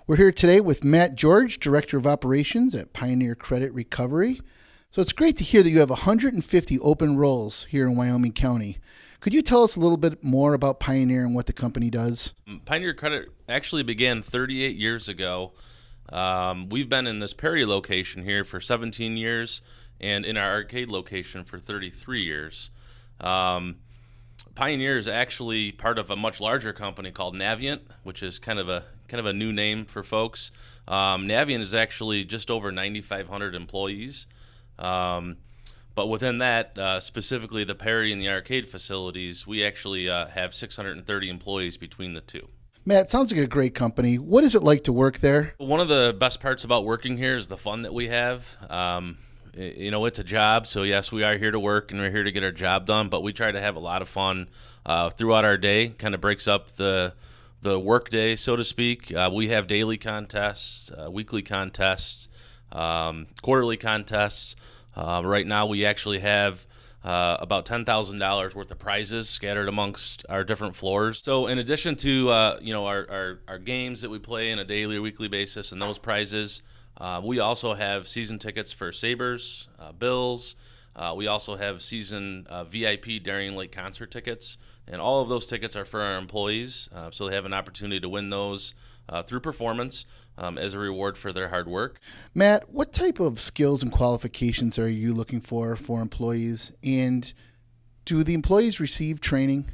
We're here today with Matt George, Director of Operations at Pioneer Credit Recovery. So it's great to hear that you have 150 open roles here in Wyoming County. Could you tell us a little bit more about Pioneer and what the company does? Pioneer Credit actually began 38 years ago. We've been in this Perry location here for 17 years and in our arcade location for 33 years. Pioneer is actually part of a much larger company called Navient, which is kind of a new name for folks. Navient is actually just over 9,500 employees. But within that, specifically the Perry and the arcade facilities, we actually have 630 employees between the two. Matt, sounds like a great company. What is it like to work there? One of the best parts about working here is the fun that we have. It's a job, so yes, we are here to work and we're here to get our job done, but we try to have a lot of fun throughout our day. Kind of breaks up the work day, so to speak. We have daily contests, weekly contests, quarterly contests. Right now we actually have about $10,000 worth of prizes scattered amongst our different floors. So in addition to our games that we play on a daily or weekly basis and those prizes, we also have season tickets for Sabres, Bills. We also have season VIP Darien Lake concert tickets, and all of those tickets are for our employees, so they have an opportunity to win those through performance as a reward for their hard work. Matt, what type of skills and qualifications are you looking for employees, and do the employees receive training?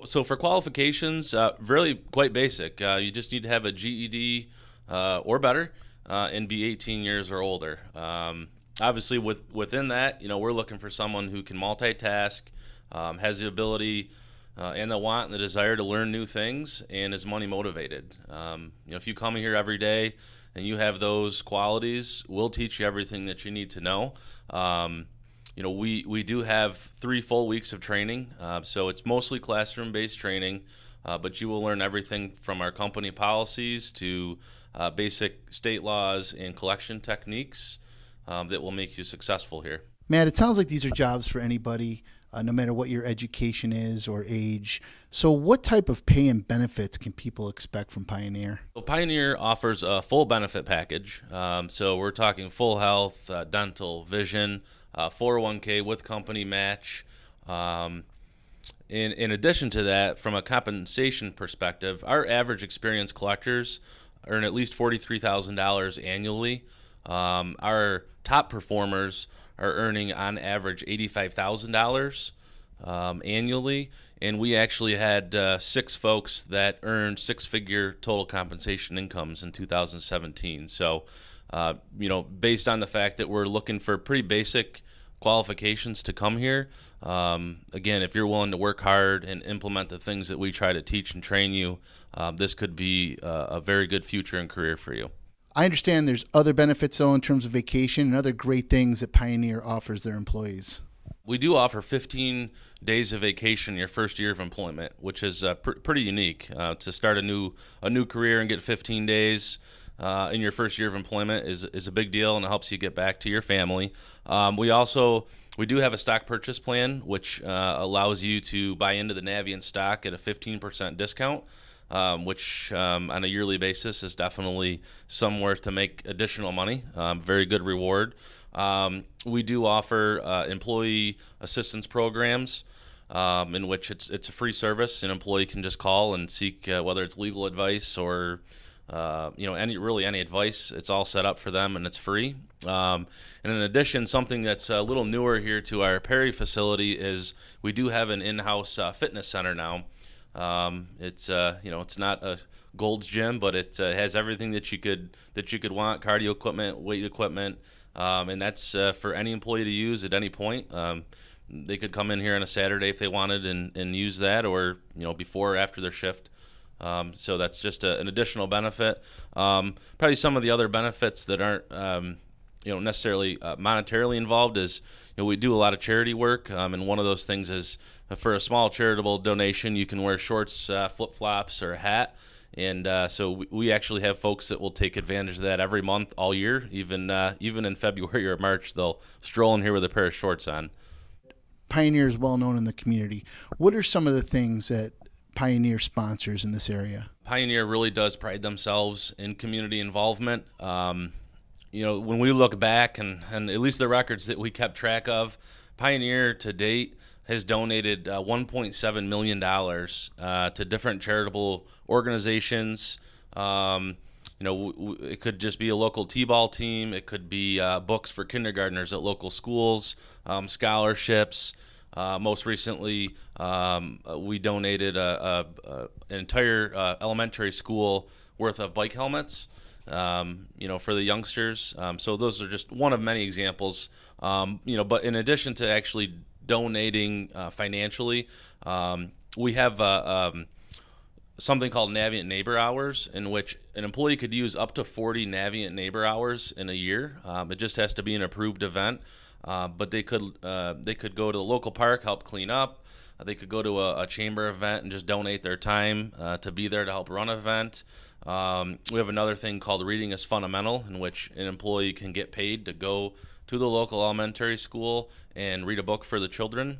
So for qualifications, really quite basic. You just need to have a GED or better and be 18 years or older. Obviously, within that, we're looking for someone who can multitask, has the ability and the want and the desire to learn new things, and is money motivated. If you come here every day and you have those qualities, we'll teach you everything that you need to know. We do have 3 full weeks of training, so it's mostly classroom-based training, but you will learn everything from our company policies to basic state laws and collection techniques that will make you successful here. Matt, it sounds like these are jobs for anybody, no matter what your education is or age. So what type of pay and benefits can people expect from Pioneer? Well, Pioneer offers a full benefit package. So we're talking full health, dental, vision, 401k with company match. In addition to that, from a compensation perspective, our average experienced collectors earn at least $43,000 annually. Our top performers are earning on average $85,000 annually, and we actually had 6 folks that earned 6-figure total compensation incomes in 2017. So, based on the fact that we're looking for pretty basic qualifications to come here, again, if you're willing to work hard and implement the things that we try to teach and train you, this could be a very good future and career for you. I understand there's other benefits, though, in terms of vacation and other great things that Pioneer offers their employees. We do offer 15 days of vacation your first year of employment, which is pretty unique. To start a new career and get 15 days in your first year of employment is a big deal, and it helps you get back to your family. We do have a stock purchase plan, which allows you to buy into the Navient stock at a 15% discount. Which on a yearly basis is definitely somewhere to make additional money. Very good reward. We do offer employee assistance programs in which it's a free service. An employee can just call and seek whether it's legal advice or any advice. It's all set up for them and it's free. And in addition, something that's a little newer here to our Perry facility is we do have an in-house fitness center now. It's not a Gold's Gym, but it has everything that you could want: cardio equipment, weight equipment, and that's for any employee to use at any point. They could come in here on a Saturday if they wanted and use that, or before or after their shift. So that's just an additional benefit. Probably some of the other benefits that aren't necessarily monetarily involved is we do a lot of charity work, and one of those things is for a small charitable donation you can wear shorts, flip-flops, or a hat, and so we actually have folks that will take advantage of that every month all year. Even in February or March, they'll stroll in here with a pair of shorts on. Pioneer is well known in the community. What are some of the things that Pioneer sponsors in this area? Pioneer really does pride themselves in community involvement. When we look back and at least the records that we kept track of, Pioneer to date has donated $1.7 million to different charitable organizations. It could just be a local t-ball team. It could be books for kindergartners at local schools, scholarships. Most recently, we donated an entire elementary school worth of bike helmets, for the youngsters. So those are just one of many examples. But in addition to actually donating financially, we have something called Navient Neighbor Hours, in which an employee could use up to 40 Navient Neighbor Hours in a year. It just has to be an approved event, but they could go to the local park, help clean up. They could go to a chamber event and just donate their time to be there to help run an event. We have another thing called Reading is Fundamental, in which an employee can get paid to go to the local elementary school and read a book for the children.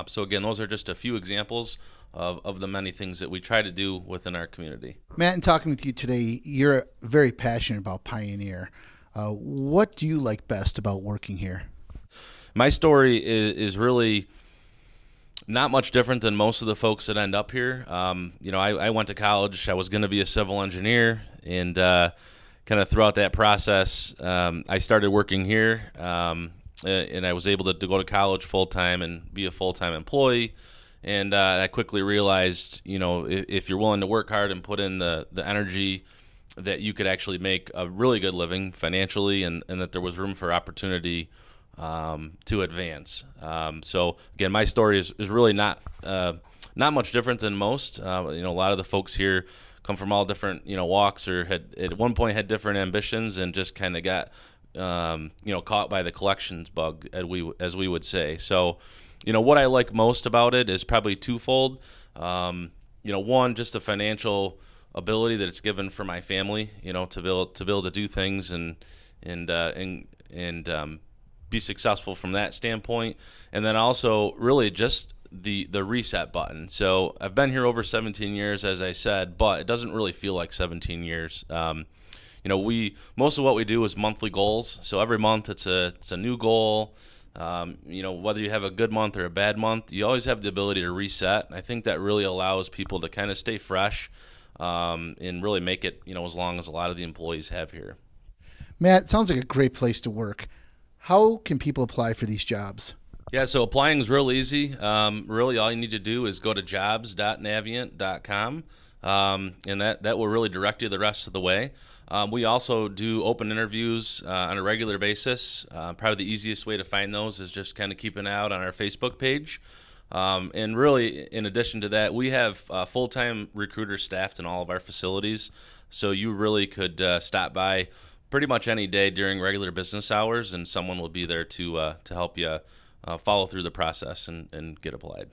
So again, those are just a few examples of the many things that we try to do within our community. Matt, in talking with you today, you're very passionate about Pioneer. What do you like best about working here? My story is really not much different than most of the folks that end up here. I went to college. I was going to be a civil engineer, and kind of throughout that process, I started working here, and I was able to go to college full-time and be a full-time employee. And I quickly realized, if you're willing to work hard and put in the energy, that you could actually make a really good living financially, and that there was room for opportunity to advance. So again, my story is really not much different than most. A lot of the folks here come from all different walks, or had at one point had different ambitions, and just kind of got caught by the collections bug, as we would say. So what I like most about it is probably twofold. One, just the financial ability that it's given for my family, to be able to do things and be successful from that standpoint. And then also really just the reset button. So I've been here over 17 years, as I said, but it doesn't really feel like 17 years. Most of what we do is monthly goals. So every month it's a new goal. Whether you have a good month or a bad month, you always have the ability to reset. I think that really allows people to kind of stay fresh, and really make it, as long as a lot of the employees have here. Matt, it sounds like a great place to work. How can people apply for these jobs? Yeah, so applying is real easy. Really, all you need to do is go to jobs.navient.com, and that will really direct you the rest of the way. We also do open interviews on a regular basis. Probably the easiest way to find those is just kind of keep an eye out on our Facebook page. And really, in addition to that, we have full-time recruiters staffed in all of our facilities. So you really could stop by pretty much any day during regular business hours, and someone will be there to help you follow through the process and get applied.